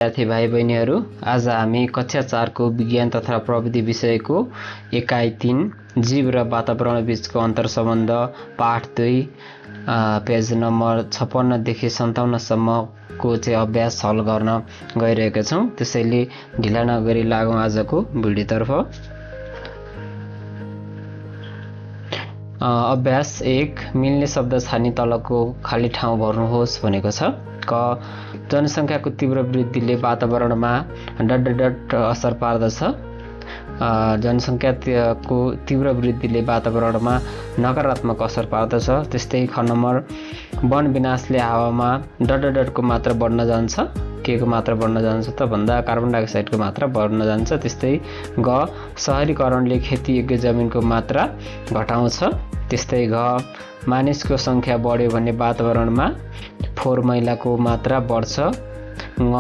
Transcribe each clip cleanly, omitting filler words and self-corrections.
विद्यार्थी भाइ बहिनीहरू, आज हामी कक्षा 4 को विज्ञान तथा प्रविधि विषयको एकाइ 3 जीव र वातावरण बीचको अन्तर सम्बन्ध पाठ 2 पेज नम्बर 56 देखि 57 सम्मको चाहिँ अभ्यास हल गर्न गइरहेका छौं। त्यसैले ढिला नगरी लागौं आजको भिडियोतर्फ। अभ्यास 1 मिल्ने शब्द छानी तलको खाली ठाउँ भर्नुहोस् भनेको छ। क जनसङ्ख्याको तीव्र वृद्धिले वातावरणमा डट असर पार्दछ। जनसङ्ख्याको तीव्र वृद्धिले वातावरणमा नकारात्मक असर पार्दछ। त्यस्तै ख नम्बर वन विनाशले हावामा डटको मात्रा बढ्न जान्छ। के को मात्रा बढ्न जान्छ त भन्दा कार्बन डाइअक्साइडको मात्रा बढ्न जान्छ। त्यस्तै ग शहरीकरणले खेतीयोग्य जमिनको मात्रा घटाउँछ। त्यस्तै घ मानिसको संख्या बढ्यो भने वातावरणमा फोहोर मैलाको मात्रा बढ्छ। ङ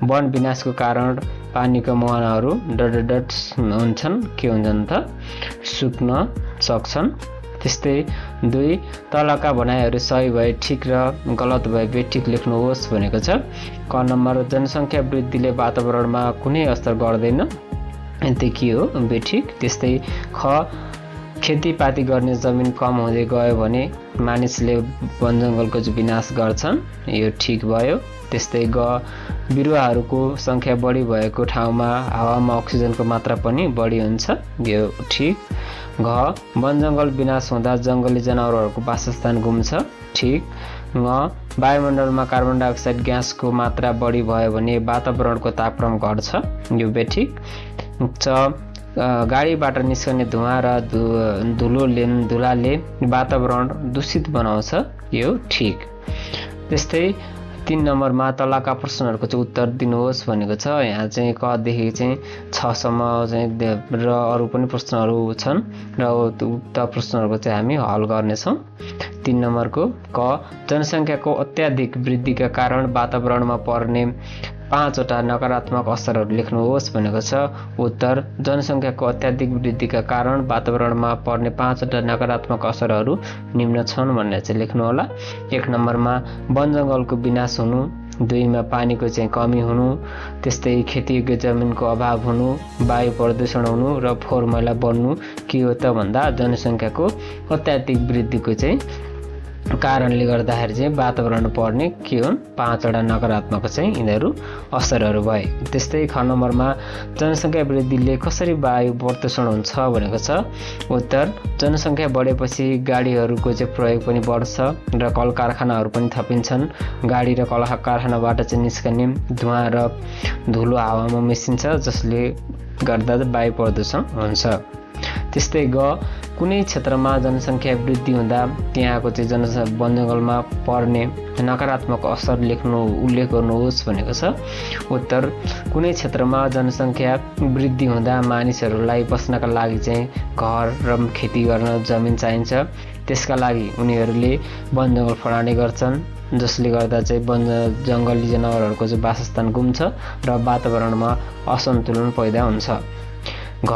वन विनाशको कारण पानीका मुहानहरू डट हुन्छन्। के हुन्छन् त सुक्न सक्छन्। त्यस्तै 2 तलका भनाइहरू सही भए ठिक र गलत भए बेठिक लेख्नुहोस् भनेको छ। क नम्बर जनसङ्ख्या वृद्धिले वातावरणमा कुनै असर गर्दैन। त्यो के हो बेठिक। त्यस्तै ख खेतीपाती गर्ने जमिन कम हुँदै गयो भने मानिसले वन जङ्गलको विनाश गर्छन्। यो ठिक भयो। त्यस्तै ग बिरुवाहरूको संख्या बढी भएको ठाउँमा हावामा अक्सिजनको मात्रा पनि बढी हुन्छ। यो ठिक। घ वन जङ्गल विनाश हुँदा जङ्गली जनावरहरूको वासस्थान गुम्छ। ठिक। ङ वायुमण्डलमा कार्बन डाइअक्साइड ग्यासको मात्रा बढी भयो भने वातावरणको तापक्रम घट्छ। यो बेठिक। च गाडीबाट निस्कने धुवा र धुलाले वातावरण दूषित बनाउँछ। यो ठिक। त्यस्तै 3 नम्बरमा तलका प्रश्नहरूको चाहिँ उत्तर दिनुहोस् भनेको छ। यहाँ चाहिँ क देखि चाहिँ 6 सम्म चाहिँ र अरू पनि प्रश्नहरू छन् र उक्त प्रश्नहरूको चाहिँ हामी हल गर्नेछौँ। 3 नम्बरको क जनसङ्ख्याको अत्याधिक वृद्धिका कारण वातावरणमा पर्ने 5 वटा नकारात्मक असरहरू लेख्नुहोस् भनेको छ। उत्तर जनसङ्ख्याको अत्याधिक वृद्धिका कारण वातावरणमा पर्ने 5 वटा नकारात्मक असरहरू निम्न छन् भनेर चाहिँ लेख्नु होला। 1 नम्बरमा वन जङ्गलको विनाश हुनु। 2 मा पानीको चाहिँ कमी हुनु। त्यस्तै खेतीयोग्य जमिनको अभाव हुनु। वायु प्रदूषण हुनु र फोहोर मैला बढ्नु। के हो त भन्दा जनसङ्ख्याको अत्याधिक वृद्धिको चाहिँ कारणले गर्दाखेरि चाहिँ वातावरण पर्ने के हुन् 5 वटा नकारात्मक चाहिँ यिनीहरू असरहरू भए। त्यस्तै ख नम्बरमा जनसङ्ख्या वृद्धिले कसरी वायु प्रदूषण हुन्छ भनेको छ। उत्तर जनसङ्ख्या बढेपछि गाडीहरूको चाहिँ प्रयोग पनि बढ्छ र कल कारखानाहरू पनि थपिन्छन्। गाडी र कल कारखानाबाट चाहिँ निस्कने धुवा र धुलो हावामा मिसिन्छ, जसले गर्दा वायु प्रदूषण हुन्छ। त्यस्तै ग कुनै क्षेत्रमा जनसङ्ख्या वृद्धि हुँदा त्यहाँको चाहिँ वन जङ्गलमा पर्ने नकारात्मक असर उल्लेख गर्नुहोस् भनेको छ। उत्तर कुनै क्षेत्रमा जनसङ्ख्या वृद्धि हुँदा मानिसहरूलाई बस्नका लागि चाहिँ घर र खेती गर्न जमिन चाहिन्छ। त्यसका लागि उनीहरूले वन जङ्गल फडाउने गर्छन्, जसले गर्दा चाहिँ वन जङ्गली जनावरहरूको चाहिँ वासस्थान गुम्छ र वातावरणमा असन्तुलन पैदा हुन्छ। घ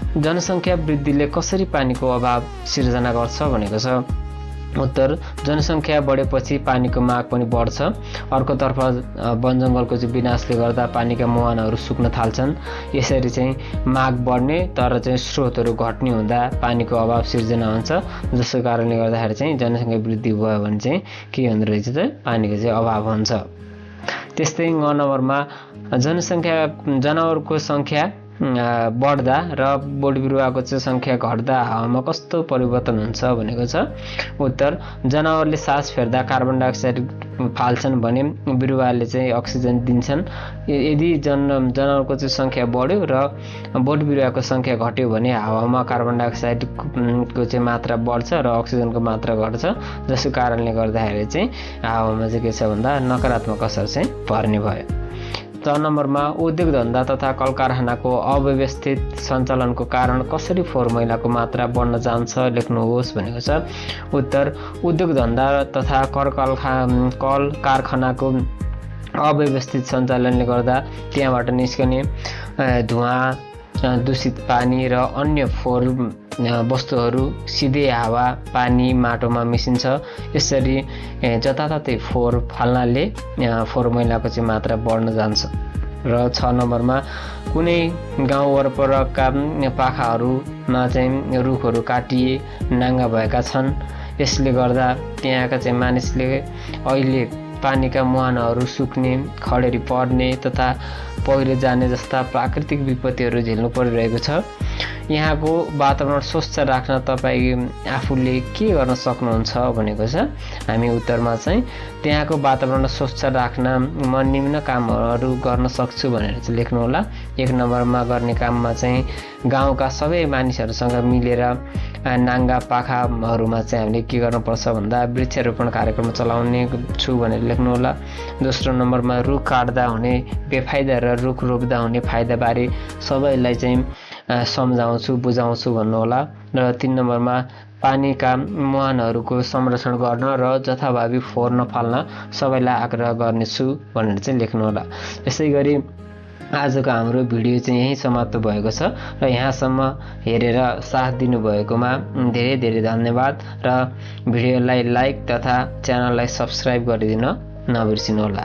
जनसङ्ख्या वृद्धिले कसरी पानीको अभाव सिर्जना गर्छ भनेको छ। उत्तर जनसङ्ख्या बढेपछि पानीको माग पनि बढ्छ। अर्कोतर्फ वन जङ्गलको चाहिँ विनाशले गर्दा पानीका मुहानहरू सुक्न थाल्छन्। यसरी चाहिँ माग बढ्ने तर चाहिँ स्रोतहरू घट्ने हुँदा पानीको अभाव सिर्जना हुन्छ, जसको कारणले गर्दाखेरि चाहिँ जनसङ्ख्या वृद्धि भयो भने चाहिँ के हुँदो रहेछ त पानीको चाहिँ अभाव हुन्छ। त्यस्तै ङ नम्बरमा जनावरको सङ्ख्या बढ्दा र बोट बिरुवाको चाहिँ सङ्ख्या घट्दा हावामा कस्तो परिवर्तन हुन्छ भनेको छ। उत्तर जनावरले सास फेर्दा कार्बन डाइअक्साइड फाल्छन् भने बिरुवाले चाहिँ अक्सिजन दिन्छन्। यदि जनावरको चाहिँ सङ्ख्या बढ्यो र बोट बिरुवाको सङ्ख्या घट्यो भने हावामा कार्बन डाइअक्साइडको चाहिँ मात्रा बढ्छ र अक्सिजनको मात्रा घट्छ, जसको कारणले गर्दाखेरि चाहिँ हावामा चाहिँ के छ भन्दा नकारात्मक असर चाहिँ पर्ने भयो। 4 नम्बरमा उद्योग धन्दा तथा कल कारखानाको अव्यवस्थित सञ्चालनको कारण कसरी फोहोर मैलाको मात्रा बढ्न जान्छ लेख्नुहोस् भनेको छ। उत्तर उद्योग धन्दा तथा कल कारखानाको अव्यवस्थित सञ्चालनले गर्दा त्यहाँबाट निस्कने धुवा, दूषित पानी र अन्य फोहोर वस्तुहरू सिधै हावा पानी माटोमा मिसिन्छ। यसरी जताततै फोहोर फाल्नाले फोहोर मैलाको चाहिँ मात्रा बढ्न जान्छ। र 6 नम्बरमा कुनै गाउँ वरपरका पाखाहरूमा चाहिँ रुखहरू काटिए नाङ्गा भएका छन्। यसले गर्दा त्यहाँका चाहिँ मानिसले अहिले पानीका मुहानहरू सुक्ने, खडेरी पर्ने तथा पहिरो जाने जस्ता प्राकृतिक विपत्तिहरू झेल्नु परिरहेको छ। यहाँको वातावरण स्वच्छ राख्न तपाईँ आफूले के गर्न सक्नुहुन्छ भनेको छ। हामी उत्तरमा चाहिँ त्यहाँको वातावरण स्वच्छ राख्न म निम्न कामहरू गर्न सक्छु भनेर चाहिँ लेख्नुहोला। 1 नम्बरमा गर्ने काममा चाहिँ गाउँका सबै मानिसहरूसँग मिलेर नाङ्गा पाखाहरूमा चाहिँ हामीले के गर्नुपर्छ भन्दा वृक्षारोपण कार्यक्रम चलाउने छु भनेर लेख्नुहोला। दोस्रो नम्बरमा रुख काट्दा हुने बेफाइदा र रुख रोप्दा हुने फाइदाबारे सबैलाई चाहिँ सम्झाउँछु बुझाउँछु भन्नुहोला। र 3 नम्बरमा पानीका मुहानहरूको संरक्षण गर्न र जथाभावी फोहोर नफाल्न सबैलाई आग्रह गर्नेछु भनेर चाहिँ लेख्नुहोला। यसै गरी आजको हाम्रो भिडियो चाहिँ यहीँ समाप्त भएको छ र यहाँसम्म हेरेर साथ दिनुभएकोमा धेरै धेरै धन्यवाद र भिडियोलाई लाइक तथा च्यानललाई सब्स्क्राइब गरिदिन नबिर्सिनुहोला।